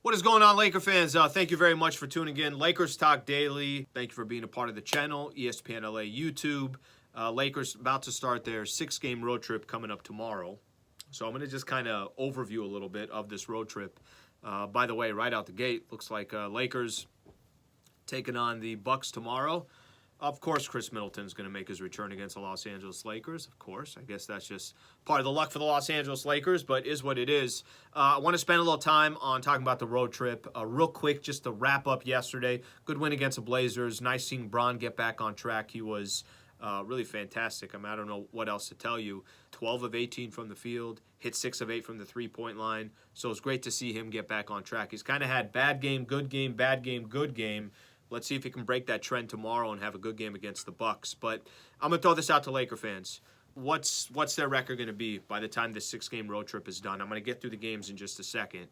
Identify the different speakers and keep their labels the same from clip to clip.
Speaker 1: What is going on, Laker fans? Thank you very much for tuning in. Lakers Talk Daily. Thank you for being a part of the channel, ESPN LA YouTube. Lakers about to start their 6-game road trip coming up tomorrow. So I'm going to just kind of overview a little bit of this road trip. By the way, right out the gate, looks like Lakers taking on the Bucks tomorrow. Of course, Chris Middleton's going to make his return against the Los Angeles Lakers. Of course, I guess that's just part of the luck for the Los Angeles Lakers, but is what it is. I want to spend a little time on talking about the road trip. Real quick, just to wrap up yesterday. Good win against the Blazers. Nice seeing Bron get back on track. He was really fantastic. I don't know what else to tell you. 12 of 18 from the field, hit 6 of 8 from the three-point line. So it's great to see him get back on track. He's kind of had bad game, good game, bad game, good game. Let's see if he can break that trend tomorrow and have a good game against the Bucks. But I'm going to throw this out to Laker fans. What's their record going to be by the time this 6-game road trip is done? I'm going to get through the games in just a second.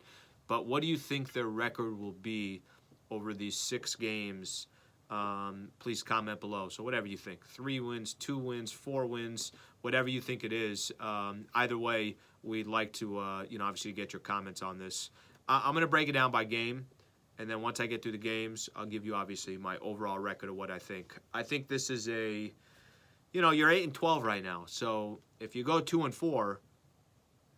Speaker 1: But what do you think their record will be over these 6 games? Please comment below. So whatever you think. 3 wins, 2 wins, 4 wins, whatever you think it is. Either way, we'd like to, obviously get your comments on this. I'm going to break it down by game. And then once I get through the games, I'll give you, obviously, my overall record of what I think. I think this is you're 8-12 right now. So if you go 2-4,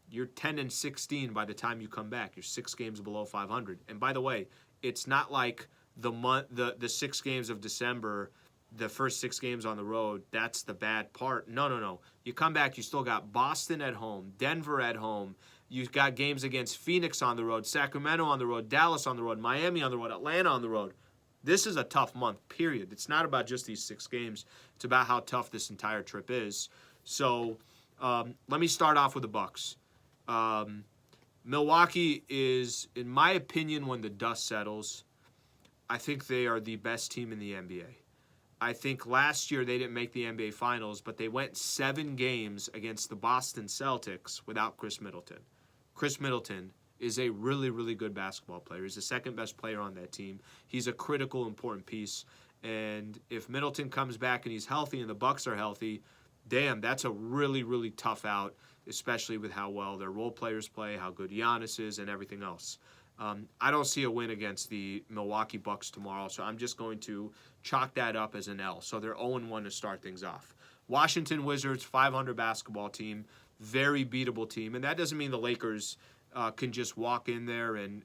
Speaker 1: you're 10-16 by the time you come back. You're 6 games below 500. And by the way, it's not like the 6 games of December, the first 6 games on the road, that's the bad part. No. You come back, you still got Boston at home, Denver at home. You've got games against Phoenix on the road, Sacramento on the road, Dallas on the road, Miami on the road, Atlanta on the road. This is a tough month, period. It's not about just these 6 games. It's about how tough this entire trip is. So let me start off with the Bucks. Milwaukee is, in my opinion, when the dust settles, I think they are the best team in the NBA. I think last year they didn't make the NBA Finals, but they went 7 games against the Boston Celtics without Chris Middleton. Chris Middleton is a really, really good basketball player. He's the second best player on that team. He's a critical, important piece. And if Middleton comes back and he's healthy and the Bucks are healthy, damn, that's a really, really tough out, especially with how well their role players play, how good Giannis is, and everything else. I don't see a win against the Milwaukee Bucks tomorrow, so I'm just going to chalk that up as an L. So they're 0-1 to start things off. Washington Wizards, 500 basketball team, very beatable team, and that doesn't mean the Lakers can just walk in there and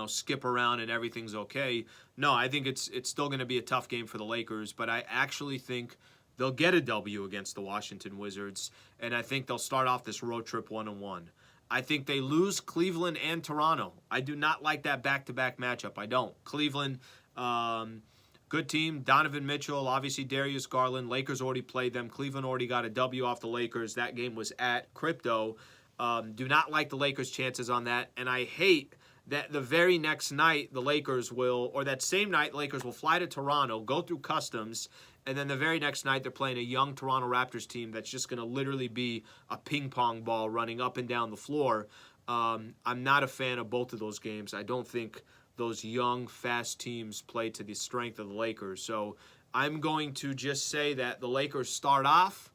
Speaker 1: skip around and everything's okay. No, I think it's still going to be a tough game for the Lakers, but I actually think they'll get a W against the Washington Wizards, and I think they'll start off this road trip 1-1. I think they lose Cleveland and Toronto. I do not like that back-to-back matchup. I don't. Cleveland, good team. Donovan Mitchell, obviously Darius Garland. Lakers already played them. Cleveland already got a W off the Lakers. That game was at Crypto. Do not like the Lakers' chances on that. And I hate that the very next night the Lakers will, or that same night, the Lakers will fly to Toronto, go through customs, and then the very next night they're playing a young Toronto Raptors team that's just going to literally be a ping pong ball running up and down the floor. I'm not a fan of both of those games. I don't think those young, fast teams play to the strength of the Lakers. So I'm going to just say that the Lakers start off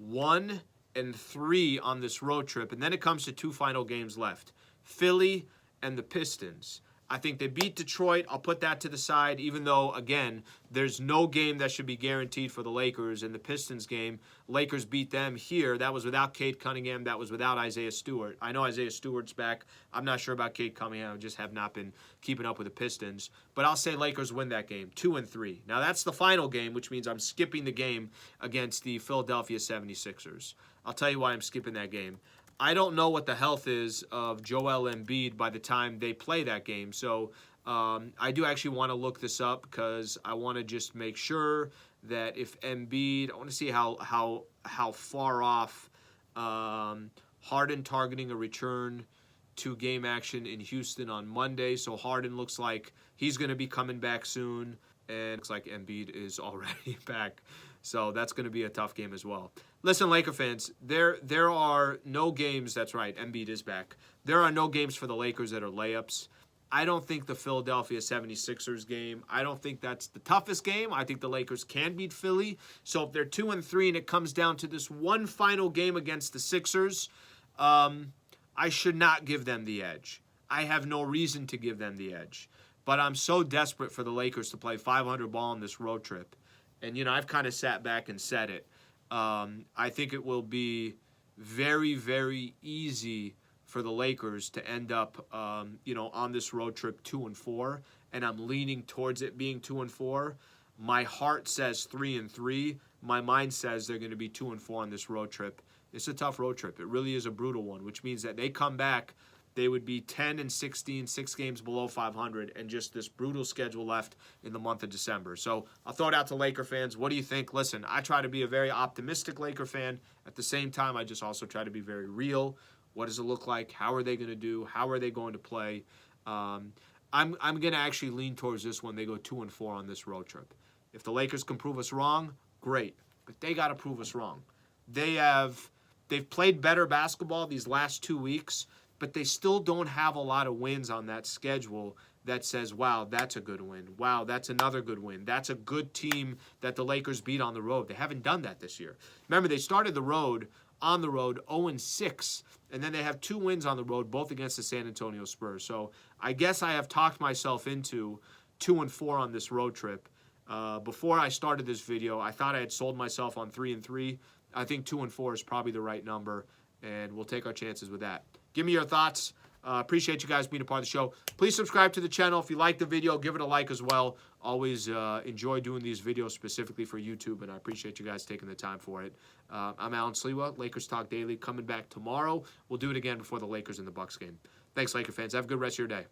Speaker 1: 1-3 on this road trip, and then it comes to 2 final games left. Philly and the Pistons. I think they beat Detroit. I'll put that to the side, even though, again, there's no game that should be guaranteed for the Lakers. In the Pistons game, Lakers beat them here. That was without Cade Cunningham. That was without Isaiah Stewart. I know Isaiah Stewart's back. I'm not sure about Cade Cunningham. I just have not been keeping up with the Pistons. But I'll say Lakers win that game, 2-3. Now, that's the final game, which means I'm skipping the game against the Philadelphia 76ers. I'll tell you why I'm skipping that game. I don't know what the health is of Joel Embiid by the time they play that game. So I do actually want to look this up because I want to just make sure that if Embiid, I want to see how far off Harden targeting a return to game action in Houston on Monday. So Harden looks like he's going to be coming back soon. And it looks like Embiid is already back. So that's going to be a tough game as well. Listen, Laker fans, there are no games, that's right, Embiid is back. There are no games for the Lakers that are layups. I don't think the Philadelphia 76ers game, I don't think that's the toughest game. I think the Lakers can beat Philly. So if they're 2-3 and it comes down to this one final game against the Sixers, I should not give them the edge. I have no reason to give them the edge. But I'm so desperate for the Lakers to play 500 ball on this road trip. And, I've kind of sat back and said it. I think it will be very, very easy for the Lakers to end up, on this road trip 2-4. And I'm leaning towards it being 2-4. My heart says 3-3. My mind says they're going to be 2-4 on this road trip. It's a tough road trip. It really is a brutal one, which means that they come back, they would be 10-16, 6 games below 500, and just this brutal schedule left in the month of December. So I'll throw it out to Laker fans. What do you think? Listen, I try to be a very optimistic Laker fan. At the same time, I just also try to be very real. What does it look like? How are they going to do? How are they going to play? I'm going to actually lean towards this one. They go 2-4 on this road trip. If the Lakers can prove us wrong, great. But they got to prove us wrong. They've played better basketball these last 2 weeks, but they still don't have a lot of wins on that schedule that says, wow, that's a good win. Wow, that's another good win. That's a good team that the Lakers beat on the road. They haven't done that this year. Remember, they started on the road 0-6, and then they have 2 wins on the road, both against the San Antonio Spurs. So I guess I have talked myself into 2-4 on this road trip. Before I started this video, I thought I had sold myself on 3-3. I think 2-4 is probably the right number, and we'll take our chances with that. Give me your thoughts. Appreciate you guys being a part of the show. Please subscribe to the channel. If you like the video, give it a like as well. Always enjoy doing these videos specifically for YouTube, and I appreciate you guys taking the time for it. I'm Alan Sliwa, Lakers Talk Daily, coming back tomorrow. We'll do it again before the Lakers and the Bucks game. Thanks, Laker fans. Have a good rest of your day.